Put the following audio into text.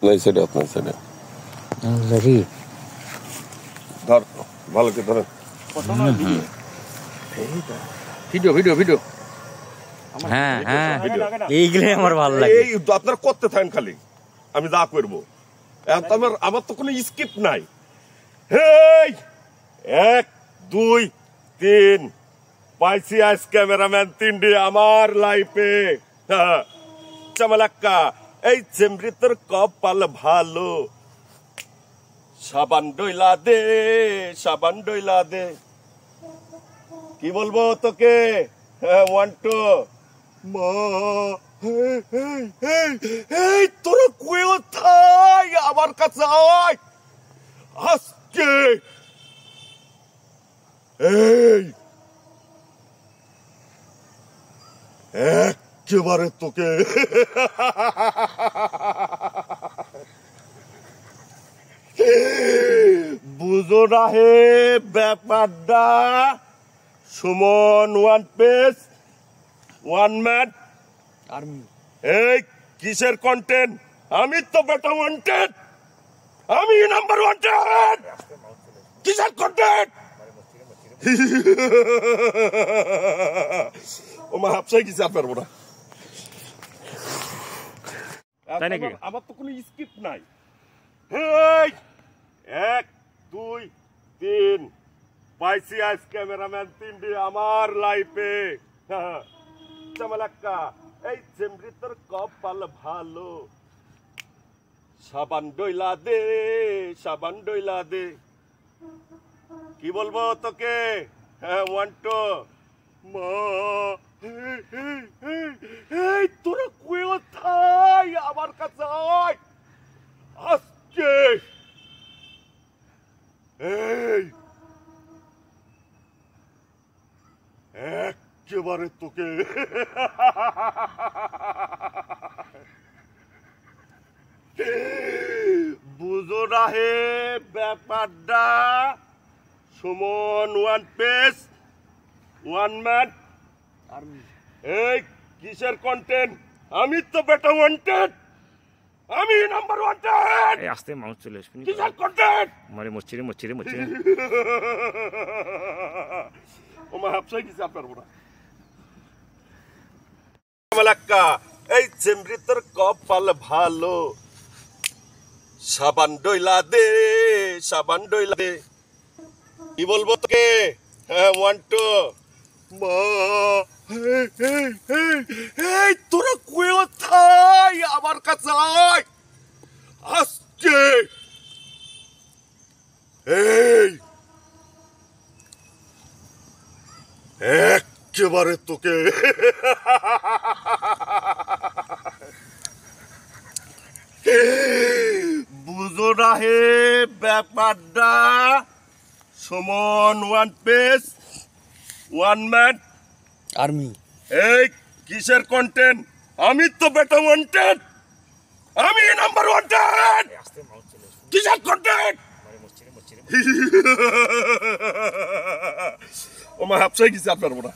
আপনার সাইডে দেখি ধর ভালো করে ধরেন ভিডিও ভিডিও ভিডিও হ্যাঁ হ্যাঁ এইগুলো আমার ভালো লাগে। এই আপনারা করতে থাকেন খালি, আমি যা করবো। এখন তো আমার তো কোনো স্কিপ নাই। হেই 1 2 3 পাইছি আজ ক্যামেরাম্যান 3D আমার লাইফে। চামালাক্কা এই চেমরি তোর কপাল ভালো, সাবান ডইলা দে সাবান ডইলা দে। কি বলবো তোকে? 1 2 মা এই তোরা কোথায়? আমার কাছে আয় আজকে। এই একেবারে তোকে বুঝো না হে ব্যাপারটা। Suman 1 page 1 man army. এই কিসের কন্টেন্ট? আমি তো বেটা ওয়ান্টেড, আমি নাম্বার ওয়ান্টেড। কিসের কন্টেন্ট? ও মা হাফসাই কিছু আর পারবো না। আমার তো কোনো স্কিপ নাই। এই 1 2 3 পাইছি আজ ক্যামেরাম্যান 3D আমার লাইফে। চামালাক্কা এই চেমরি তোর কপাল ভালো, সাবান ডইলা দে সাবান ডইলা দে। কি বলবো তোকে? 1 2 মা এই তোরা কোথায়? আমার কাছে আয় আজকে। এই একেবারে তোকে বুঝো না হে ব্যাপারটা। Suman 1 page 1 man army. এই কিসের কন্টেন্ট? আমি তো বেটা ওয়ান্টেড, আমি নাম্বার ওয়ান্টেড। এই আস্তে মাউস চলে আসবে। কিসের কন্টেন্ট? মারে মরছি রে ও মা হাফসাই কিছু আর পারবো না। চামালাক্কা এই চেমরি তোর কপাল ভালো, সাবান ডইলা দে সাবান ডইলা দে। কি বলবো তোকে? 1 2 মা এই তোরা কোথায়? আমার কাছে আয় আজকে। এই একেবারে তোকে বুঝো না হে ব্যাপারটা। Suman 1 page 1 man army. এই কিসের কন্টেন্ট? আমি তো বেটা ওয়ান্টেড, আমি নাম্বার ওয়ান্টেড। কিসের কন্টেন্ট? ও মা হাফসাই কিছু আর পারবো না।